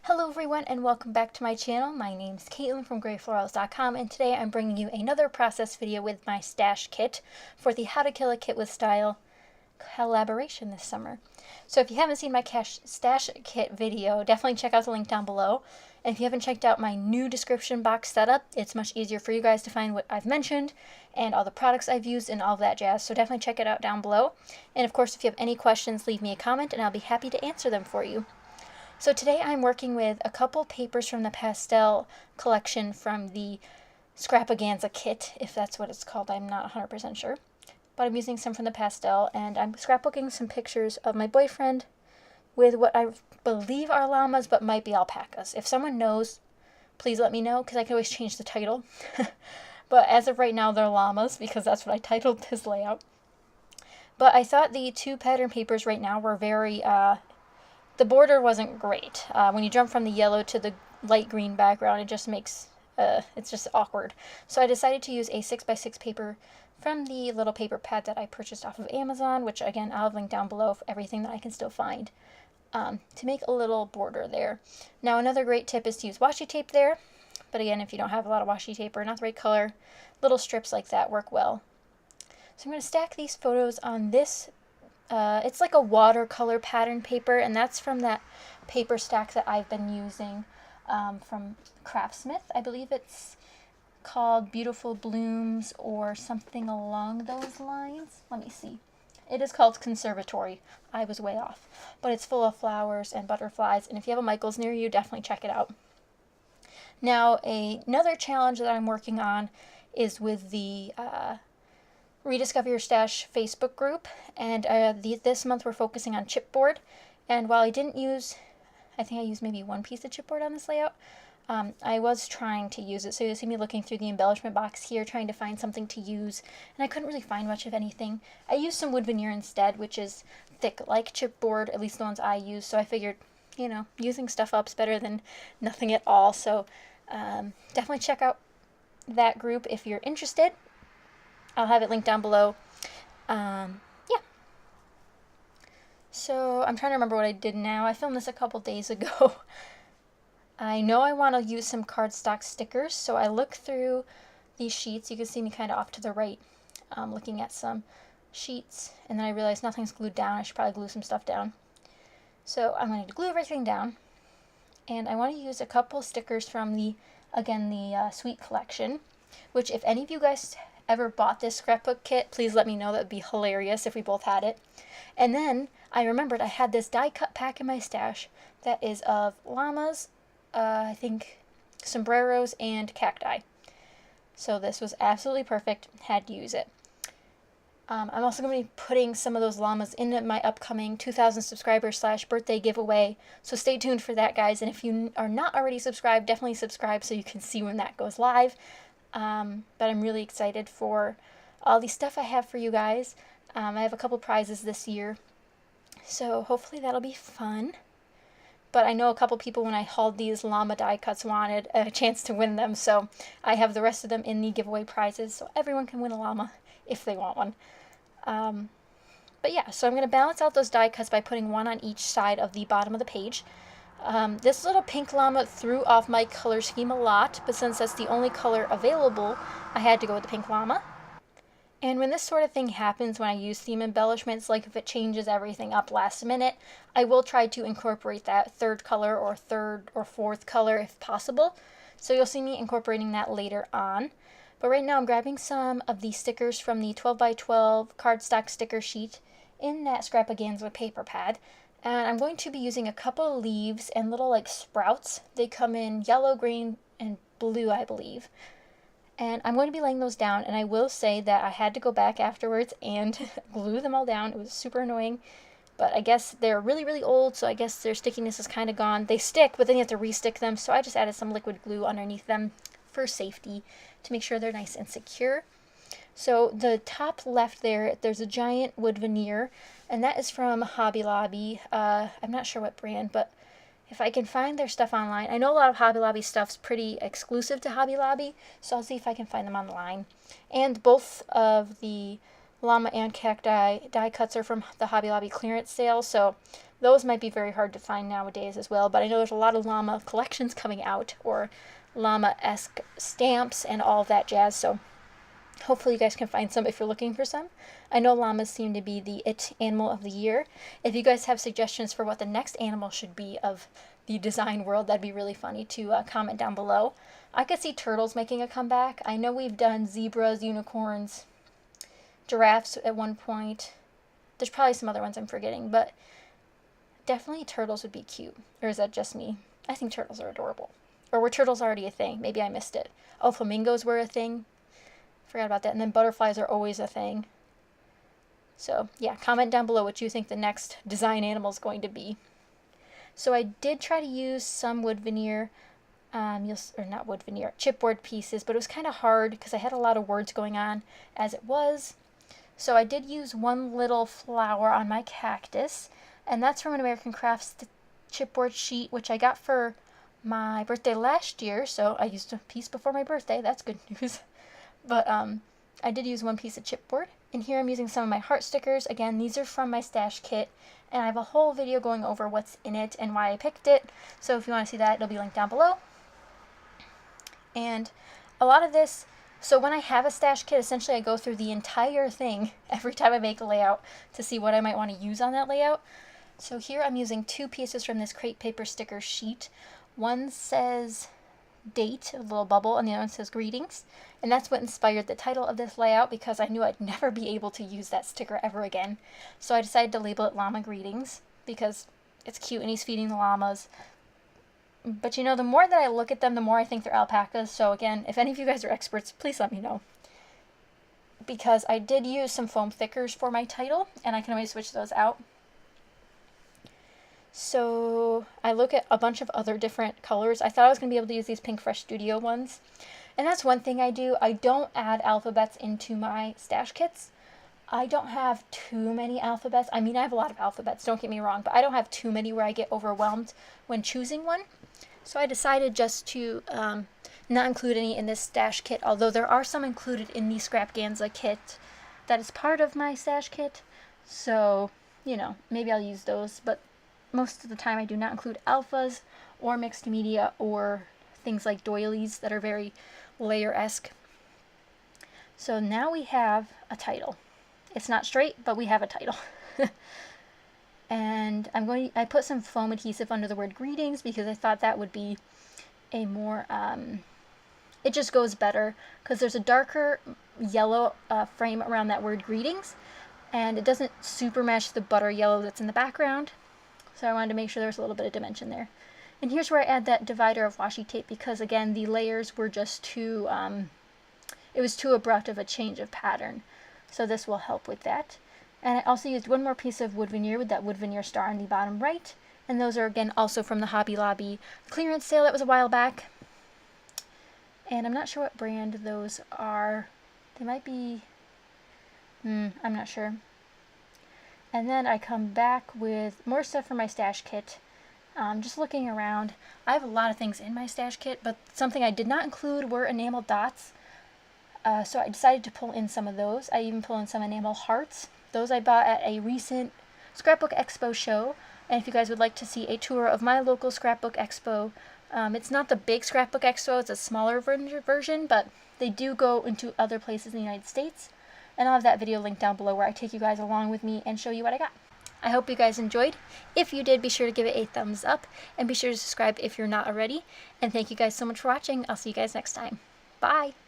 Hello everyone and welcome back to my channel. My name's Caitlin from Florals.com and today I'm bringing you another process video with my stash kit for the How to Kill a Kit with Style collaboration this summer. So if you haven't seen my stash kit video, definitely check out the link down below. And if you haven't checked out my new description box setup, it's much easier for you guys to find what I've mentioned and all the products I've used and all of that jazz. So definitely check it out down below. And of course, if you have any questions, leave me a comment and I'll be happy to answer them for you. So today I'm working with a couple papers from the pastel collection from the Scrapaganza kit, if that's what it's called. I'm not 100% sure. But I'm using some from the pastel, and I'm scrapbooking some pictures of my boyfriend with what I believe are llamas, but might be alpacas. If someone knows, please let me know, because I can always change the title. But as of right now, they're llamas, because that's what I titled this layout. But I thought the two pattern papers right now were very... the border wasn't great. When you jump from the yellow to the light green background, it just makes, it's just awkward. So I decided to use a 6x6 paper from the little paper pad that I purchased off of Amazon, which again, I'll link down below for everything that I can still find, to make a little border there. Now, another great tip is to use washi tape there. But again, if you don't have a lot of washi tape or not the right color, little strips like that work well. So I'm going to stack these photos on this it's like a watercolor pattern paper, and that's from that paper stack that I've been using from Craftsmith. I believe it's called Beautiful Blooms or something along those lines. Let me see. It is called Conservatory. I was way off. But it's full of flowers and butterflies, and if you have a Michaels near you, definitely check it out. Now, another challenge that I'm working on is with the Rediscover Your Stash Facebook group, and this month we're focusing on chipboard. And while I didn't use, I think I used maybe one piece of chipboard on this layout, I was trying to use it. So you'll see me looking through the embellishment box here, trying to find something to use, and I couldn't really find much of anything. I used some wood veneer instead, which is thick like chipboard, at least the ones I use, so I figured, you know, using stuff up's better than nothing at all. So definitely check out that group if you're interested. I'll have it linked down below. Yeah. So I'm trying to remember what I did now. I filmed this a couple days ago. I know I want to use some cardstock stickers, so I looked through these sheets. You can see me kind of off to the right looking at some sheets, and then I realized nothing's glued down. I should probably glue some stuff down. So I'm going to glue everything down, and I want to use a couple stickers from the Sweet collection, which if any of you guys ever bought this scrapbook kit, please let me know. That would be hilarious if we both had it. And then I remembered I had this die cut pack in my stash that is of llamas, I think sombreros, and cacti. So this was absolutely perfect. Had to use it. I'm also going to be putting some of those llamas in my upcoming 2,000 subscribers / birthday giveaway. So stay tuned for that, guys. And if you are not already subscribed, definitely subscribe so you can see when that goes live. But I'm really excited for all the stuff I have for you guys. I have a couple prizes this year, so hopefully that'll be fun. But I know a couple people, when I hauled these llama die cuts, wanted a chance to win them, so I have the rest of them in the giveaway prizes, so everyone can win a llama if they want one. But yeah, so I'm going to balance out those die cuts by putting one on each side of the bottom of the page. This little pink llama threw off my color scheme a lot, but since that's the only color available, I had to go with the pink llama. And when this sort of thing happens, when I use theme embellishments, like if it changes everything up last minute, I will try to incorporate that third color or third or fourth color if possible. So you'll see me incorporating that later on. But right now I'm grabbing some of the stickers from the 12x12 cardstock sticker sheet in that Scrapaganza paper pad. And I'm going to be using a couple of leaves and little like sprouts. They come in yellow, green, and blue, I believe. And I'm going to be laying those down, and I will say that I had to go back afterwards and glue them all down. It was super annoying, but I guess they're really, really old, so I guess their stickiness is kind of gone. They stick, but then you have to re-stick them, so I just added some liquid glue underneath them for safety to make sure they're nice and secure. So the top left there's a giant wood veneer, and that is from Hobby Lobby. I'm not sure what brand, but if I can find their stuff online. I know a lot of Hobby Lobby stuff's pretty exclusive to Hobby Lobby, so I'll see if I can find them online. And both of the llama and cacti die cuts are from the Hobby Lobby clearance sale, so those might be very hard to find nowadays as well. But I know there's a lot of llama collections coming out, or llama-esque stamps and all of that jazz, so hopefully you guys can find some if you're looking for some. I know llamas seem to be the it animal of the year. If you guys have suggestions for what the next animal should be of the design world, that'd be really funny to comment down below. I could see turtles making a comeback. I know we've done zebras, unicorns, giraffes at one point. There's probably some other ones I'm forgetting, but definitely turtles would be cute. Or is that just me? I think turtles are adorable. Or were turtles already a thing? Maybe I missed it. Oh, flamingos were a thing. Forgot about that. And then butterflies are always a thing. So yeah, comment down below what you think the next design animal is going to be. So I did try to use some wood veneer, not wood veneer, chipboard pieces, but it was kind of hard because I had a lot of words going on as it was. So I did use one little flower on my cactus, and that's from an American Crafts chipboard sheet, which I got for my birthday last year, so I used a piece before my birthday. That's good news. But I did use one piece of chipboard, and here I'm using some of my heart stickers. Again, these are from my stash kit, and I have a whole video going over what's in it and why I picked it, so if you want to see that, it'll be linked down below. And a lot of this, so when I have a stash kit, essentially I go through the entire thing every time I make a layout to see what I might want to use on that layout. So here I'm using two pieces from this crepe paper sticker sheet. One says date, a little bubble, and the other one says greetings. And that's what inspired the title of this layout, because I knew I'd never be able to use that sticker ever again. So I decided to label it Llama Greetings because it's cute and he's feeding the llamas. But you know, the more that I look at them, the more I think they're alpacas. So again, if any of you guys are experts, please let me know. Because I did use some foam thickers for my title, and I can always switch those out. So I look at a bunch of other different colors. I thought I was going to be able to use these Pink Fresh Studio ones. And that's one thing I do. I don't add alphabets into my stash kits. I don't have too many alphabets. I mean, I have a lot of alphabets, don't get me wrong, but I don't have too many where I get overwhelmed when choosing one. So I decided just to not include any in this stash kit, although there are some included in the Scrapganza kit that is part of my stash kit. So, you know, maybe I'll use those, but most of the time I do not include alphas or mixed media or things like doilies that are very layer-esque. So now we have a title. It's not straight, but we have a title. And I put some foam adhesive under the word greetings because I thought that would be a more, it just goes better because there's a darker yellow frame around that word greetings, and it doesn't super match the butter yellow that's in the background. So I wanted to make sure there was a little bit of dimension there. And here's where I add that divider of washi tape because, again, the layers were just too, it was too abrupt of a change of pattern. So this will help with that. And I also used one more piece of wood veneer with that wood veneer star on the bottom right. And those are, again, also from the Hobby Lobby clearance sale that was a while back. And I'm not sure what brand those are. They might be, I'm not sure. And then I come back with more stuff from my stash kit. Just looking around, I have a lot of things in my stash kit, but something I did not include were enamel dots. So I decided to pull in some of those. I even pulled in some enamel hearts. Those I bought at a recent Scrapbook Expo show. And if you guys would like to see a tour of my local Scrapbook Expo, it's not the big Scrapbook Expo, it's a smaller version, but they do go into other places in the United States. And I'll have that video linked down below where I take you guys along with me and show you what I got. I hope you guys enjoyed. If you did, be sure to give it a thumbs up, and be sure to subscribe if you're not already. And thank you guys so much for watching. I'll see you guys next time. Bye!